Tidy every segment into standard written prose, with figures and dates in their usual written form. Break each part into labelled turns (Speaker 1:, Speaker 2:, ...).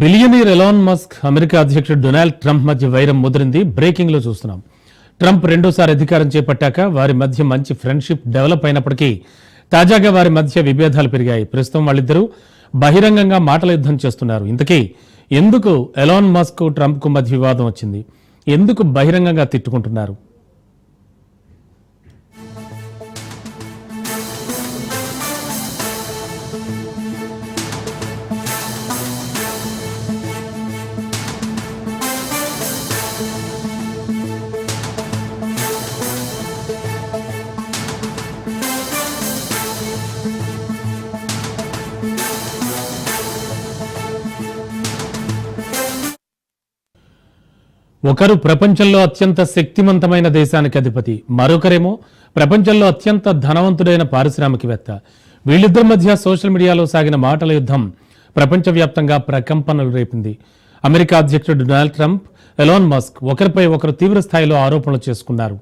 Speaker 1: Billionaire Elon Musk America అధ్యక్షుడు Donald Trump మధ్య వైరం ముదిరింది. బ్రేకింగ్ లో చూస్తున్నాం. ట్రంప్ రెండోసారి అధికారం చేపట్టాక వారి మధ్య మంచి ఫ్రెండ్షిప్ డెవలప్ అయినప్పటికీ తాజాగా వారి మధ్య విభేదాలు పెరిగాయి. ప్రస్తుతం వాళ్ళిద్దరూ బహిరంగంగా మాటల యుద్ధం చేస్తున్నారు. ఇంతకీ ఎందుకు ఎలాన్ మస్క్ ట్రంప్ కు మధ్య వివాదం వచ్చింది? ఎందుకు బహిరంగంగా తిట్టుకుంటున్నారు? ఒకరు ప్రపంచంలో అత్యంత శక్తివంతమైన దేశానికి అధిపతి, మరొకరేమో ప్రపంచంలో అత్యంత ధనవంతుడైన పారిశ్రామికవేత్త. వీళ్ళిద్దరి మధ్య సోషల్ మీడియాలో సాగిన మాటల యుద్ధం ప్రపంచవ్యాప్తంగా ప్రకంపనలు రేపింది. అమెరికా అధ్యక్షుడు డొనాల్డ్ ట్రంప్, ఎలాన్ మస్క్ ఒకరిపై ఒకరు తీవ్ర స్థాయిలో ఆరోపణలు చేసుకున్నారు.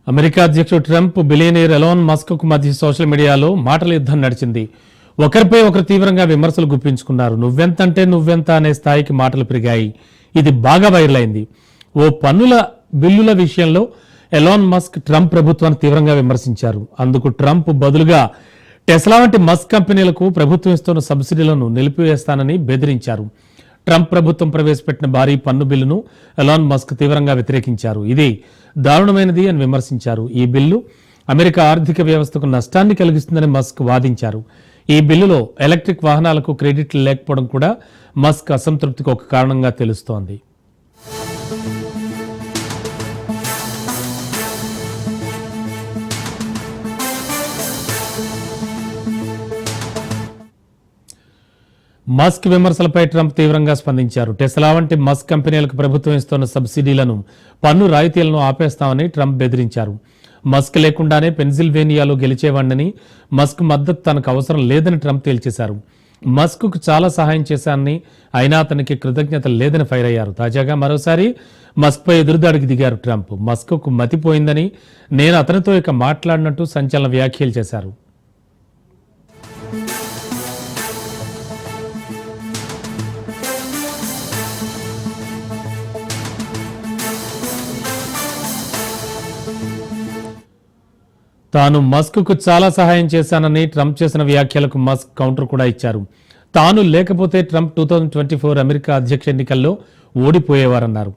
Speaker 1: అమెరికా అధ్యక్షుడు ట్రంప్, బిలియనీర్ ఎలాన్ మస్క్ కు మధ్య సోషల్ మీడియాలో మాటల యుద్ధం నడిచింది. ఒకరిపై ఒకరు తీవ్రంగా విమర్శలు గుప్పించుకున్నారు. నువ్వెంతంటే నువ్వెంత అనే స్థాయికి మాటలు పెరిగాయి. ఇది బాగా వైరల్ అయింది. ఓ పన్నుల బిల్లుల విషయంలో ఎలాన్ మస్క్ ట్రంప్ ప్రభుత్వాన్ని తీవ్రంగా విమర్శించారు. అందుకు ట్రంప్ బదులుగా టెస్లా వంటి మస్క్ కంపెనీలకు ప్రభుత్వం ఇస్తున్న సబ్సిడీలను నిలిపివేస్తానని బెదిరించారు. ట్రంప్ ప్రభుత్వం ప్రవేశపెట్టిన భారీ పన్ను బిల్లును ఎలాన్ మస్క్ తీవ్రంగా వ్యతిరేకించారు. ఇది దారుణమైనది అని విమర్శించారు. ఈ బిల్లు అమెరికా ఆర్థిక వ్యవస్థకు నష్టాన్ని కలిగిస్తుందని మస్క్ వాదించారు. ఈ బిల్లులో ఎలక్ట్రిక్ వాహనాలకు క్రెడిట్లు లేకపోవడం కూడా మస్క్ అసంతృప్తికి ఒక కారణంగా తెలుస్తోంది. మస్క్ విమర్శలపై ట్రంప్ తీవ్రంగా స్పందించారు. టెస్లా వంటి మస్క్ కంపెనీలకు ప్రభుత్వం ఇస్తున్న సబ్సిడీలను, పన్ను రాయితీలను ఆపేస్తామని ట్రంప్ బెదిరించారు. మస్క్ లేకుండానే పెన్సిల్వేనియాలో గెలిచేవాడిని, మస్క్ మద్దతు తనకు అవసరం లేదని ట్రంప్ తేల్చేశారు. మస్క్ కు చాలా సహాయం చేశానని, అయినా అతనికి కృతజ్ఞత లేదని ఫైర్ అయ్యారు. తాజాగా మరోసారి మస్క్ పై ఎదురుదాడికి దిగారు ట్రంప్. మస్క్ కు మతిపోయిందని, నేను అతనితో ఇక మాట్లాడినట్టు సంచలన వ్యాఖ్యలు చేశారు. తాను మస్క్ కు చాలా సహాయం చేశానని ట్రంప్ చేసిన వ్యాఖ్యలకు మస్క్ కౌంటర్ కూడా ఇచ్చారు. తాను లేకపోతే ట్రంప్ 2024 అమెరికా అధ్యక్ష ఎన్నికల్లో ఓడిపోయేవారన్నారు.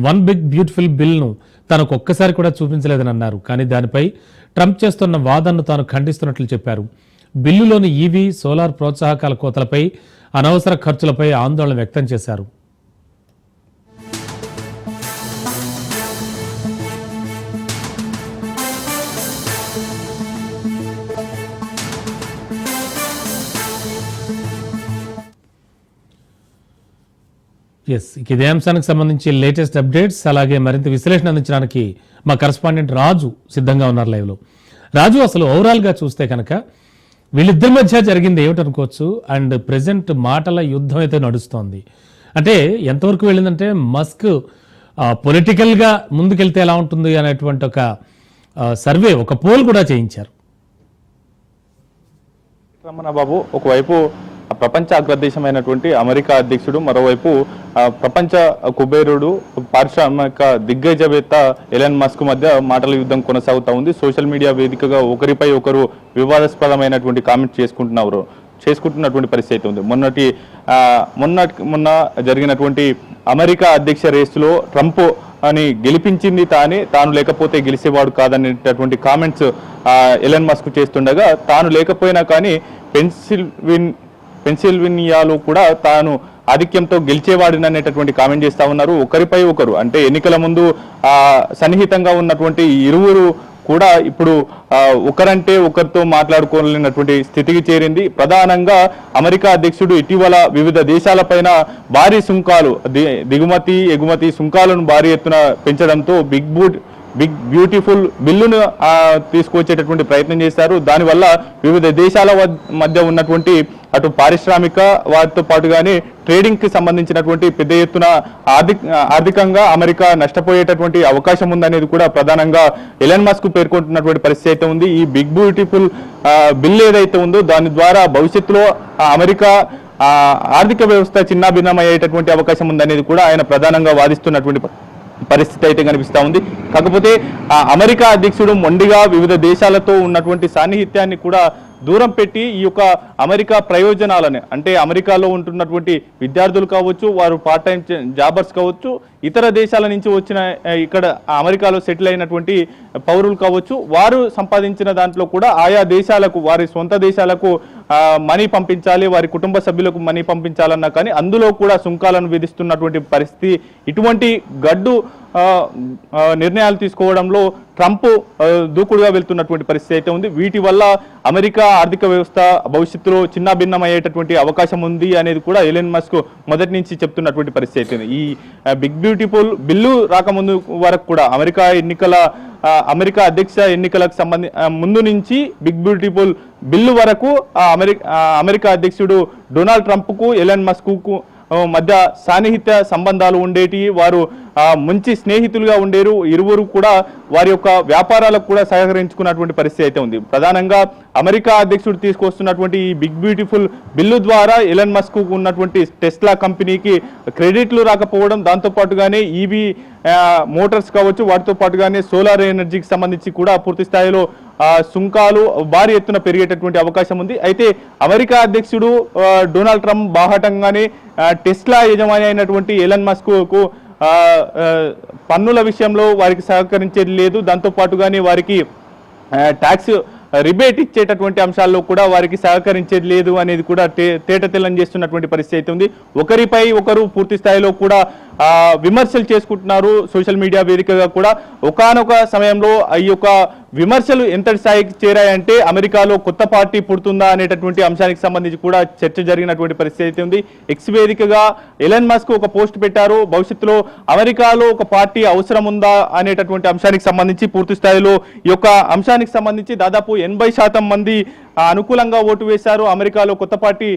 Speaker 1: వన్ బిగ్ బ్యూటిఫుల్ బిల్ను తనకు ఒక్కసారి కూడా చూపించలేదని అన్నారు. కానీ దానిపై ట్రంప్ చేస్తున్న వాదనను తాను ఖండిస్తున్నట్లు చెప్పారు. బిల్లులోని ఈవీ, సోలార్ ప్రోత్సాహకాల కోతలపై, అనవసర ఖర్చులపై ఆందోళన వ్యక్తం చేశారు. ఇదే అంశానికి సంబంధించి లేటెస్ట్ అప్డేట్స్, అలాగే మరింత విశ్లేషణ అందించడానికి మా కరెస్పాండెంట్ రాజు సిద్ధంగా ఉన్నారు లైవ్లో. రాజు, అసలు ఓవరాల్గా చూస్తే కనుక వీళ్ళిద్దరి మధ్య జరిగింది ఏమిటనుకోవచ్చు? అండ్ ప్రెసెంట్ మాటల యుద్ధం అయితే నడుస్తోంది. అంటే ఎంతవరకు వెళ్ళిందంటే మస్క్ పొలిటికల్గా ముందుకెళ్తే ఎలా ఉంటుంది అనేటువంటి ఒక సర్వే, ఒక పోల్ కూడా చేయించారు.
Speaker 2: రమణ బాబు, ఒకవైపు ప్రపంచ అగ్రదేశమైనటువంటి అమెరికా అధ్యక్షుడు, మరోవైపు ప్రపంచ కుబేరుడు, పారిశ్రామిక దిగ్గజవేత్త ఎలాన్ మస్క్ మధ్య మాటల యుద్ధం కొనసాగుతూ ఉంది. సోషల్ మీడియా వేదికగా ఒకరిపై ఒకరు వివాదాస్పదమైనటువంటి కామెంట్ చేసుకుంటున్నటువంటి పరిస్థితి ఉంది. మొన్న జరిగినటువంటి అమెరికా అధ్యక్ష రేసులో ట్రంప్ అని గెలిపించింది తాను లేకపోతే గెలిచేవాడు కాదనేటటువంటి కామెంట్స్ ఎలాన్ మస్క్ చేస్తుండగా, తాను లేకపోయినా కానీ పెన్సిల్వేనియాలో కూడా తాను ఆధిక్యంతో గెలిచేవాడిని అనేటటువంటి కామెంట్ చేస్తా ఉన్నారు. ఒకరిపై ఒకరు, అంటే ఎన్నికల ముందు సన్నిహితంగా ఉన్నటువంటి ఇరువురు కూడా ఇప్పుడు ఒకరంటే ఒకరితో మాట్లాడుకోలేనటువంటి స్థితికి చేరింది. ప్రధానంగా అమెరికా అధ్యక్షుడు ఇటీవల వివిధ దేశాలపైన భారీ సుంకాలు, దిగుమతి ఎగుమతి సుంకాలను భారీ ఎత్తున పెంచడంతో బిగ్ బ్యూటిఫుల్ బిల్లును తీసుకొచ్చేటటువంటి ప్రయత్నం చేశారు. దానివల్ల వివిధ దేశాల మధ్య ఉన్నటువంటి అటు పారిశ్రామిక వాటితో పాటుగానే ట్రేడింగ్ కి సంబంధించినటువంటి పెద్ద ఎత్తున ఆర్థికంగా అమెరికా నష్టపోయేటటువంటి అవకాశం ఉందనేది కూడా ప్రధానంగా ఎలన్ మస్క్ పేర్కొంటున్నటువంటి పరిస్థితి అయితే ఉంది. ఈ బిగ్ బ్యూటిఫుల్ బిల్ ఏదైతే ఉందో దాని ద్వారా భవిష్యత్తులో అమెరికా ఆర్థిక వ్యవస్థ చిన్నాభిన్నమయ్యేటటువంటి అవకాశం ఉందనేది కూడా ఆయన ప్రధానంగా వాదిస్తున్నటువంటి పరిస్థితి అయితే కనిపిస్తా ఉంది. కాకపోతే అమెరికా అధ్యక్షుడు మొండిగా వివిధ దేశాలతో ఉన్నటువంటి సాన్నిహిత్యాన్ని కూడా దూరం పెట్టి ఈ యొక్క అమెరికా ప్రయోజనాలని, అంటే అమెరికాలో ఉంటున్నటువంటి విద్యార్థులు కావచ్చు, వారు పార్ట్ టైం జాబర్స్ కావచ్చు, ఇతర దేశాల నుంచి వచ్చిన ఇక్కడ అమెరికాలో సెటిల్ అయినటువంటి పౌరులు కావచ్చు, వారు సంపాదించిన దాంట్లో కూడా ఆయా దేశాలకు, వారి సొంత దేశాలకు మనీ పంపించాలి, వారి కుటుంబ సభ్యులకు మనీ పంపించాలన్నా కానీ అందులో కూడా సుంకాలను విధిస్తున్నటువంటి పరిస్థితి. ఇటువంటి గడ్డు నిర్ణయాలు తీసుకోవడంలో ట్రంప్ దూకుడుగా వెళ్తున్నటువంటి పరిస్థితి అయితే ఉంది. వీటి వల్ల అమెరికా ఆర్థిక వ్యవస్థ భవిష్యత్తులో చిన్నాభిన్నమయ్యేటటువంటి అవకాశం ఉంది అనేది కూడా ఎలన్ మస్క్ మొదటి నుంచి చెప్తున్నటువంటి పరిస్థితి అయితే ఉంది. ఈ బిగ్ బ్యూటిఫుల్ బిల్లు రాకముందు వరకు కూడా అమెరికా అధ్యక్ష ఎన్నికలకు ముందు నుంచి బిగ్ బ్యూటిఫుల్ బిల్లు వరకు అమెరికా అధ్యక్షుడు డొనాల్డ్ ట్రంప్కు ఎలన్ మస్క్కు మధ్య సాన్నిహిత్య సంబంధాలు ఉండేటి. వారు మంచి స్నేహితులుగా ఉండేరు. ఇరువురు కూడా వారి యొక్క వ్యాపారాలకు కూడా సహకరించుకున్నటువంటి పరిస్థితి అయితే ఉంది. ప్రధానంగా అమెరికా అధ్యక్షుడు తీసుకొస్తున్నటువంటి ఈ బిగ్ బ్యూటిఫుల్ బిల్లు ద్వారా ఎలన్ మస్క్ ఉన్నటువంటి టెస్లా కంపెనీకి క్రెడిట్లు రాకపోవడం, దాంతోపాటుగానే ఈవీ మోటార్స్ కావచ్చు, వాటితో పాటుగానే సోలార్ ఎనర్జీకి సంబంధించి కూడా పూర్తి స్థాయిలో సుంకాలు భారీ ఎత్తున పెరిగేటటువంటి అవకాశం ఉంది. అయితే అమెరికా అధ్యక్షుడు డొనాల్డ్ ట్రంప్ బాహాటంగానే టెస్లా యజమాని అయినటువంటి ఎలన్ మస్క్కు పన్నుల విషయంలో వారికి సహకరించేది లేదు. దాంతోపాటుగానే వారికి ట్యాక్స్ రిబేట్ ఇచ్చేటటువంటి అంశాల్లో కూడా వారికి సహకరించేది లేదు అనేది కూడా తేటతెల్లం చేస్తున్నటువంటి పరిస్థితి అయితే ఉంది. ఒకరిపై ఒకరు పూర్తి స్థాయిలో కూడా విమర్శలు చేసుకుంటున్నారు సోషల్ మీడియా వేదికగా కూడా. ఒకానొక సమయంలో ఈ యొక్క విమర్శలు ఎంత స్థాయికి చేరాయంటే అమెరికాలో కొత్త పార్టీ పుడుతుందా అనేటటువంటి అంశానికి సంబంధించి కూడా చర్చ జరిగినటువంటి పరిస్థితి అయితే ఉంది. ఎక్స్ వేదికగా ఎలన్ మస్క్ ఒక పోస్ట్ పెట్టారు, భవిష్యత్తులో అమెరికాలో ఒక పార్టీ అవసరం ఉందా అనేటటువంటి అంశానికి సంబంధించి పూర్తి స్థాయిలో ఈ యొక్క అంశానికి సంబంధించి దాదాపు 80% మంది అనుకూలంగా ఓటు వేశారు. అమెరికాలో కొత్త పార్టీ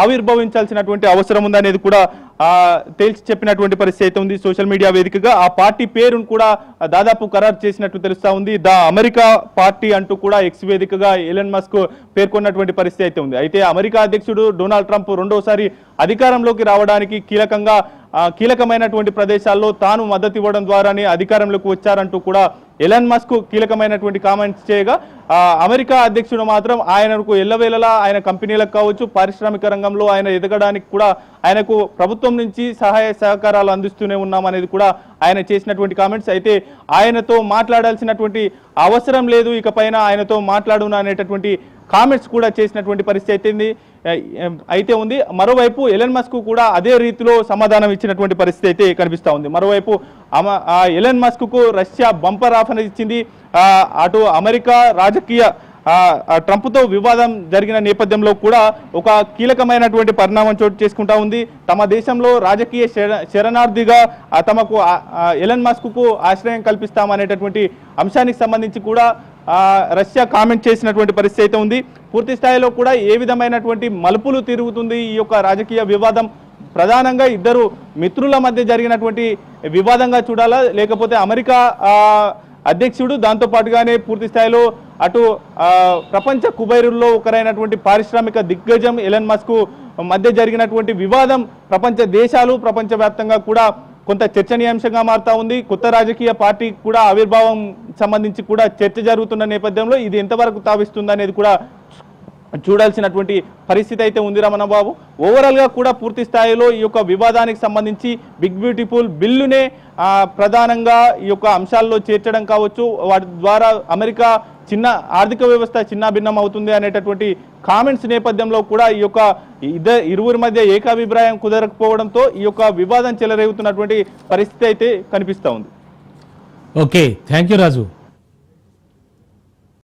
Speaker 2: ఆవిర్భవించాల్సినటువంటి అవసరం ఉందనేది కూడా తేల్చి చెప్పినటువంటి పరిస్థితి అయితే ఉంది. సోషల్ మీడియా వేదికగా ఆ పార్టీ పేరును కూడా దాదాపు ఖరారు చేసినట్టు తెలుస్తా ఉంది. ద అమెరికా పార్టీ అంటూ కూడా ఎక్స్ వేదికగా ఎలన్ మస్క్ పేర్కొన్నటువంటి పరిస్థితి అయితే ఉంది. అయితే అమెరికా అధ్యక్షుడు డొనాల్డ్ ట్రంప్ రెండోసారి అధికారంలోకి రావడానికి కీలకమైనటువంటి ప్రదేశాల్లో తాను మద్దతు ఇవ్వడం ద్వారానే అధికారంలోకి వచ్చారంటూ కూడా ఎలన్ మస్క్ కీలకమైనటువంటి కామెంట్స్ చేయగా, అమెరికా అధ్యక్షుడు మాత్రం ఆయనకు ఎల్లవేళలా ఆయన కంపెనీలకు కావచ్చు, పారిశ్రామిక రంగంలో ఆయన ఎదగడానికి కూడా ఆయనకు ప్రభుత్వం నుంచి సహాయ సహకారాలు అందిస్తూనే ఉన్నామనేది కూడా ఆయన చేసినటువంటి కామెంట్స్. అయితే ఆయనతో మాట్లాడాల్సినటువంటి అవసరం లేదు, ఇకపైన ఆయనతో మాట్లాడును అనేటటువంటి కామెంట్స్ కూడా చేసినటువంటి పరిస్థితి అయితే ఉంది. మరోవైపు ఎలన్ మస్క్ కూడా అదే రీతిలో సమాధానం ఇచ్చినటువంటి పరిస్థితి అయితే కనిపిస్తూ ఉంది. మరోవైపు ఎలన్ మస్క్కు రష్యా బంపర్ ఆఫర్ ఇచ్చింది. అటు అమెరికా రాజకీయ ట్రంప్తో వివాదం జరిగిన నేపథ్యంలో కూడా ఒక కీలకమైనటువంటి పరిణామం చోటు చేసుకుంటా ఉంది. తమ దేశంలో రాజకీయ శరణార్థిగా తమకు ఎలన్ మస్క్కు ఆశ్రయం కల్పిస్తామనేటటువంటి అంశానికి సంబంధించి కూడా రష్యా కామెంట్ చేసినటువంటి పరిస్థితి అయితే ఉంది. పూర్తి స్థాయిలో కూడా ఏ విధమైనటువంటి మలుపులు తిరుగుతుంది ఈ యొక్క రాజకీయ వివాదం, ప్రధానంగా ఇద్దరు మిత్రుల మధ్య జరిగినటువంటి వివాదంగా చూడాలా, లేకపోతే అమెరికా అధ్యక్షుడు దాంతోపాటుగానే పూర్తి స్థాయిలో అటు ప్రపంచ కుబైరుల్లో ఒకరైనటువంటి పారిశ్రామిక దిగ్గజం ఎలన్ మస్క్ మధ్య జరిగినటువంటి వివాదం ప్రపంచ దేశాలు ప్రపంచవ్యాప్తంగా కూడా కొంత చర్చనీయాంశంగా మారుతా ఉంది. కొత్త రాజకీయ పార్టీ కూడా ఆవిర్భావం సంబంధించి కూడా చర్చ జరుగుతున్న నేపథ్యంలో ఇది ఎంతవరకు తావిస్తుంది అనేది కూడా చూడాల్సినటువంటి పరిస్థితి అయితే ఉంది రమణబాబు. ఓవరాల్గా కూడా పూర్తి స్థాయిలో ఈ యొక్క వివాదానికి సంబంధించి బిగ్ బ్యూటిఫుల్ బిల్లునే ప్రధానంగా ఈ యొక్క అంశాల్లో చేర్చడం కావచ్చు, వాటి ద్వారా అమెరికా ఆర్థిక వ్యవస్థ చిన్నాభిన్నం అవుతుంది అనేటటువంటి కామెంట్స్ నేపథ్యంలో కూడా ఈ యొక్క ఇరువురి మధ్య ఏకాభిప్రాయం కుదరకపోవడంతో ఈ యొక్క వివాదం చెలరేగుతున్నటువంటి పరిస్థితి అయితే కనిపిస్తూ ఉంది.
Speaker 1: Okay, thank you Raju.